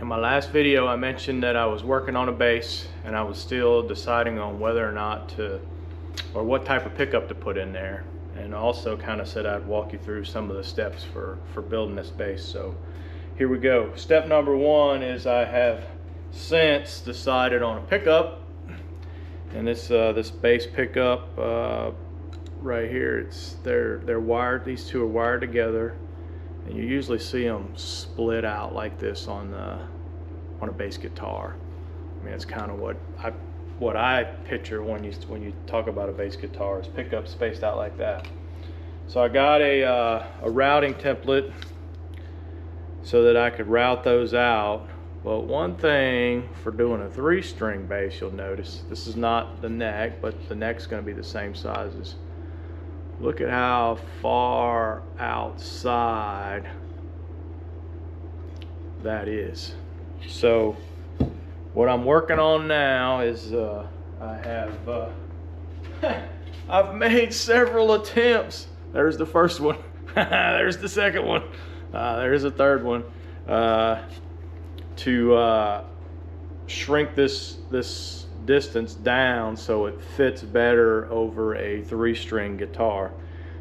In my last video, I mentioned that I was working on a bass and I was still deciding on whether or not to, or what type of pickup to put in there. And also kind of said I'd walk you through some of the steps for building this bass. So here we go. Step number one is I have since decided on a pickup. And this bass pickup right here, they're wired. These two are wired together, and you usually see them split out like this on a bass guitar. I mean, it's kind of what I picture when you talk about a bass guitar, is pickup spaced out like that. So I got a routing template so that I could route those out. But one thing for doing a 3-string bass, you'll notice this is not the neck, but the neck's going to be the same sizes. Look at how far outside that is. So what I'm working on now is I've made several attempts. There's the first one. There's the second one. There's the third one. To shrink this distance down so it fits better over a 3-string guitar.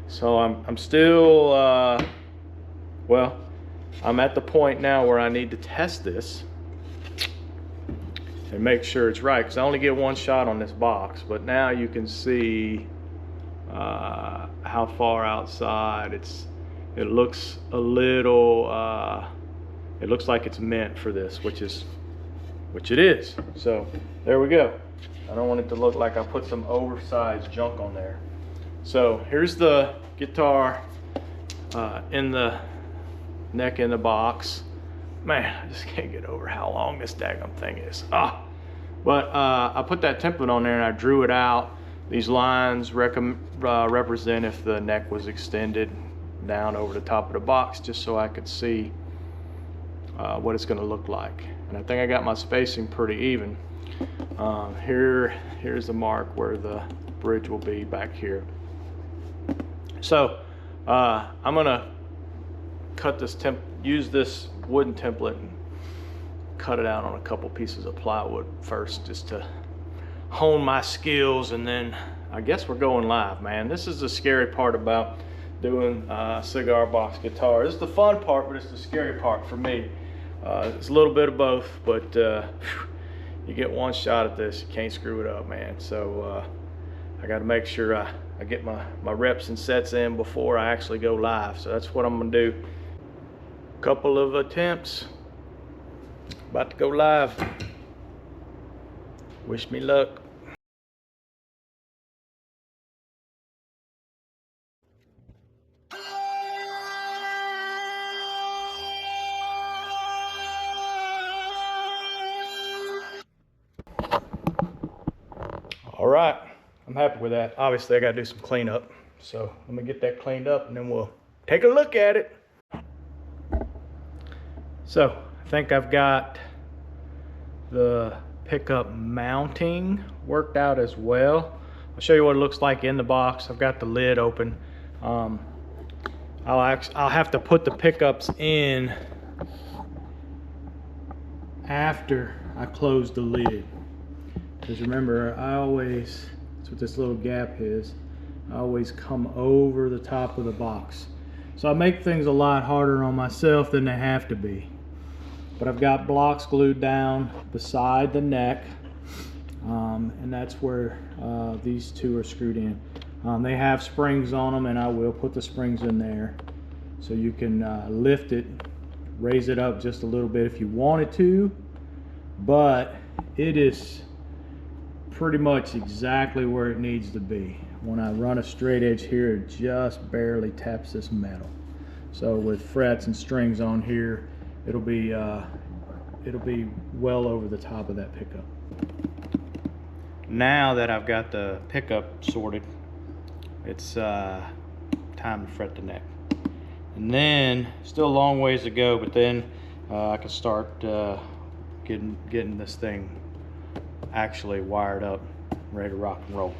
So I'm still well, I'm at the point now where I need to test this and make sure it's right, because I only get one shot on this box. But now you can see how far outside it looks a little it looks like it's meant for this, which it is. So there we go. I don't want it to look like I put some oversized junk on there. So here's the guitar in the neck in the box. Man, I just can't get over how long this daggum thing is. But I put that template on there and I drew it out. These lines represent if the neck was extended down over the top of the box, just so I could see what it's going to look like. And I think I got my spacing pretty even. Here's the mark where the bridge will be back here. So I'm going to cut this use this wooden template and cut it out on a couple pieces of plywood first, just to hone my skills, and then I guess we're going live, man. This is the scary part about doing cigar box guitar. This is the fun part, but it's the scary part for me. It's a little bit of both, but you get one shot at this, you can't screw it up, man. So I got to make sure I get my reps and sets in before I actually go live. So that's what I'm gonna do. Couple of attempts, about to go live. Wish me luck. All right, I'm happy with that. Obviously I gotta do some cleanup. So let me get that cleaned up and then we'll take a look at it. So I think I've got the pickup mounting worked out as well. I'll show you what it looks like in the box. I've got the lid open. I'll have to put the pickups in after I close the lid. Because remember, that's what this little gap is. I always come over the top of the box. So I make things a lot harder on myself than they have to be. But I've got blocks glued down beside the neck, and that's where these two are screwed in. They have springs on them, and I will put the springs in there so you can lift it, raise it up just a little bit if you wanted to, but it is pretty much exactly where it needs to be. When I run a straight edge here, it just barely taps this metal. So with frets and strings on here, it'll be well over the top of that pickup. Now that I've got the pickup sorted, it's time to fret the neck. And then, still a long ways to go, but then I can start getting this thing actually wired up, ready to rock and roll.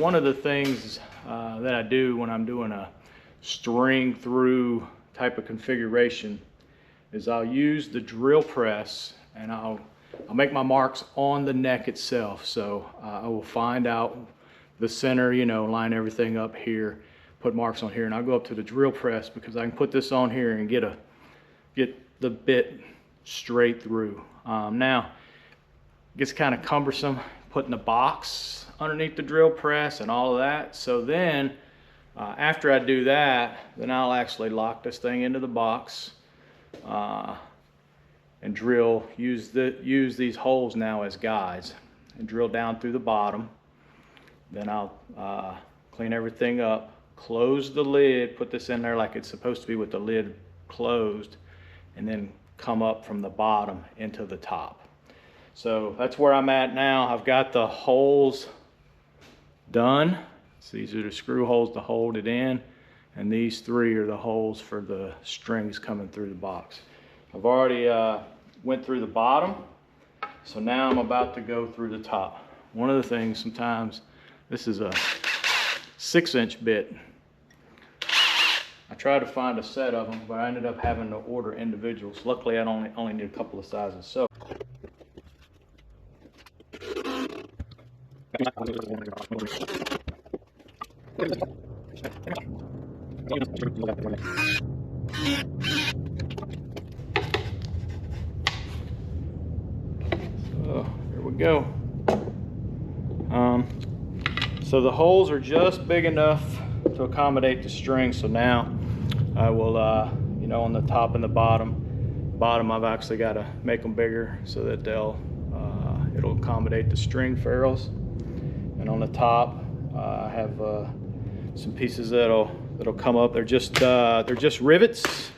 one of the things that I do when I'm doing a string through type of configuration is I'll use the drill press, and I'll make my marks on the neck itself. So I will find out the center, you know, line everything up here, put marks on here, and I'll go up to the drill press because I can put this on here and get the bit straight through. Now it gets kind of cumbersome putting the box underneath the drill press and all of that. So then after I do that, then I'll actually lock this thing into the box and drill, use these holes now as guides and drill down through the bottom. Then I'll clean everything up, close the lid, put this in there like it's supposed to be with the lid closed, and then come up from the bottom into the top. So that's where I'm at now. I've got the holes done. So these are the screw holes to hold it in, and these three are the holes for the strings coming through the box. I've already went through the bottom, so now I'm about to go through the top. One of the things, sometimes this is a 6-inch bit. I tried to find a set of them, but I ended up having to order individuals. Luckily, I only need a couple of sizes. So here we go. So the holes are just big enough to accommodate the string. So now I will, you know, on the top and the bottom I've actually got to make them bigger so that it'll accommodate the string ferrules. And on the top, I have some pieces that'll come up. They're just rivets.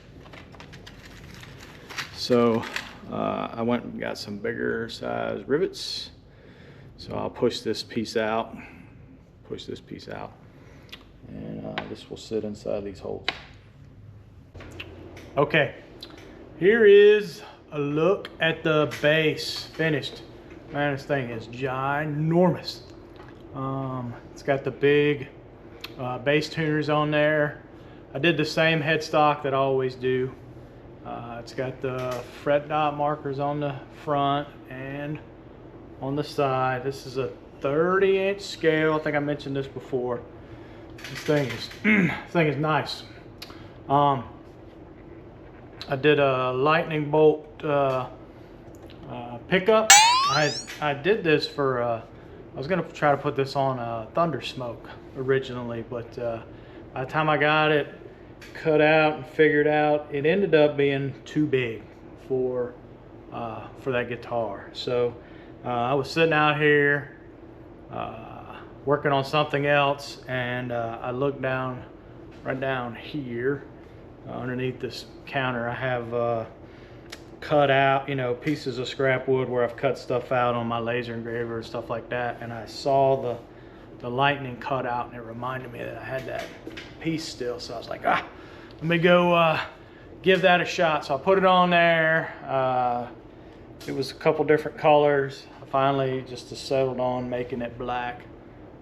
So I went and got some bigger size rivets. So I'll push this piece out, and this will sit inside these holes. Okay, here is a look at the base finished. Man, this thing is ginormous. It's got the big bass tuners on there. I did the same headstock that I always do. It's got the fret dot markers on the front and on the side. This is a 30-inch scale. I think I mentioned this before. This thing is nice. I did a lightning bolt pickup. I did this for I was gonna try to put this on Thunder Smoke originally, but by the time I got it cut out and figured out, it ended up being too big for that guitar. So I was sitting out here working on something else, and I looked down right down here underneath this counter. I have cut out, you know, pieces of scrap wood where I've cut stuff out on my laser engraver and stuff like that, and I saw the lightning cut out, and it reminded me that I had that piece still. So I was like, let me go give that a shot. So I put it on there. It was a couple different colors. I finally just settled on making it black.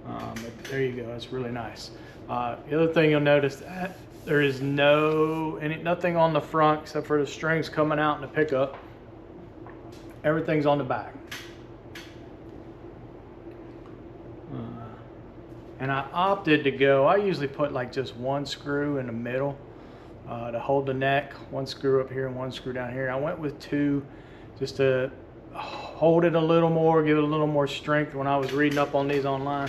But there you go, it's really nice. The other thing you'll notice, that there is nothing on the front except for the strings coming out in the pickup. Everything's on the back. And I opted to go, I usually put like just one screw in the middle to hold the neck, one screw up here and one screw down here. I went with two just to hold it a little more, give it a little more strength. When I was reading up on these online,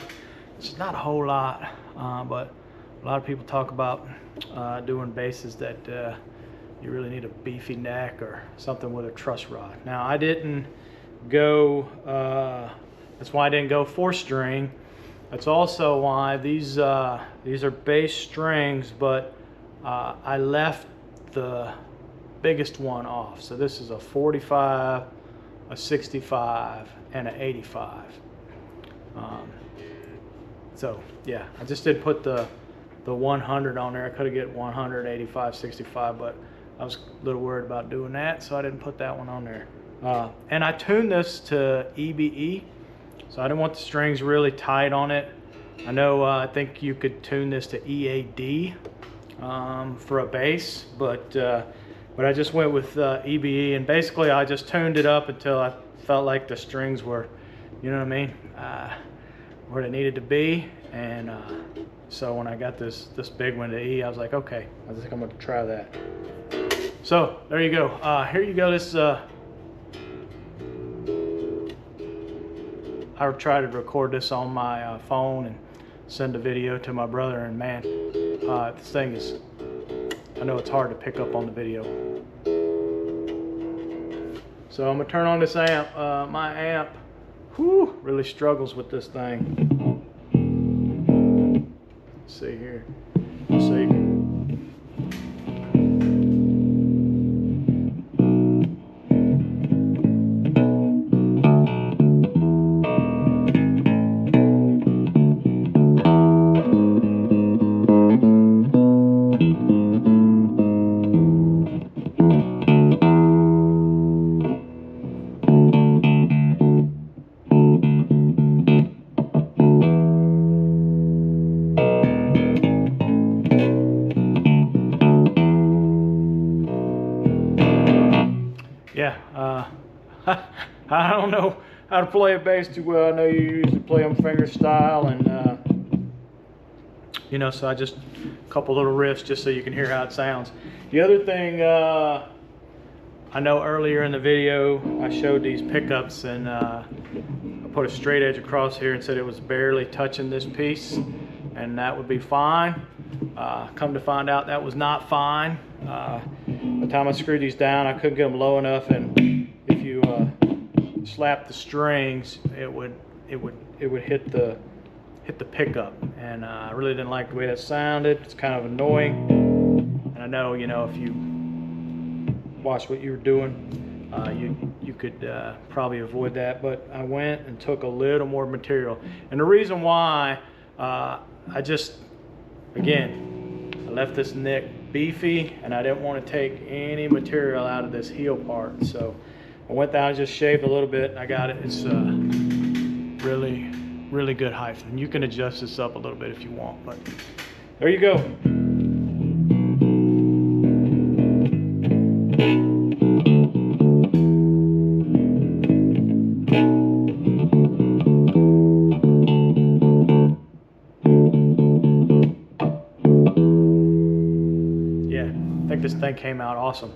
it's not a whole lot, but a lot of people talk about doing basses that you really need a beefy neck or something with a truss rod. Now I didn't go, that's why I didn't go 4-string. That's also why these are bass strings, but I left the biggest one off. So this is a 45, a 65, and an 85. So yeah, I just did put the 100 on there. I could have get 100, 85, 65, but I was a little worried about doing that, so I didn't put that one on there. And I tuned this to EBE, so I didn't want the strings really tight on it. I know I think you could tune this to EAD for a bass, but I just went with EBE, and basically I just tuned it up until I felt like the strings were, you know what I mean, where they needed to be. And so when I got this big one to E, I was like, okay, I think I'm gonna try that. So there you go. Here you go. This I tried to record this on my phone and send a video to my brother, and man, this thing is, I know it's hard to pick up on the video. So I'm gonna turn on this amp. My amp, whew, really struggles with this thing. Let's see here. Let's see. Yeah, I don't know how to play a bass too well. I know you usually play them finger style, and you know, so I just a couple little riffs just so you can hear how it sounds. The other thing, I know earlier in the video I showed these pickups, and I put a straight edge across here and said it was barely touching this piece, and that would be fine. Come to find out that was not fine. By the time I screwed these down, I couldn't get them low enough, and if you slap the strings, it would hit the pickup, and I really didn't like the way that sounded. It's kind of annoying, and I know, you know, if you watch what you were doing, you could probably avoid that, but I went and took a little more material. And the reason why, I just, again, I left this neck beefy, and I didn't want to take any material out of this heel part, so I went down and just shaved a little bit, and I got it. It's really good height, and you can adjust this up a little bit if you want, but there you go. Yeah, I think this thing came out awesome.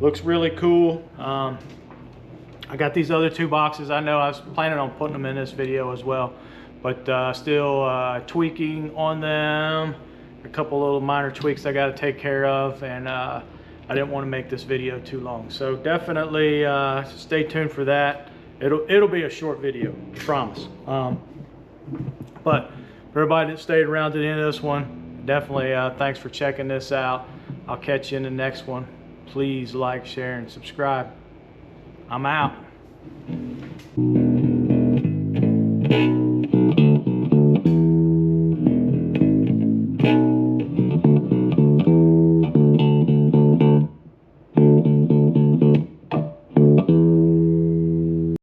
Looks really cool. I got these other two boxes. I know I was planning on putting them in this video as well, but still tweaking on them. A couple little minor tweaks I got to take care of, and I didn't want to make this video too long. So definitely stay tuned for that. It'll be a short video, I promise. But for everybody that stayed around to the end of this one, definitely thanks for checking this out. I'll catch you in the next one. Please like, share, and subscribe. I'm out.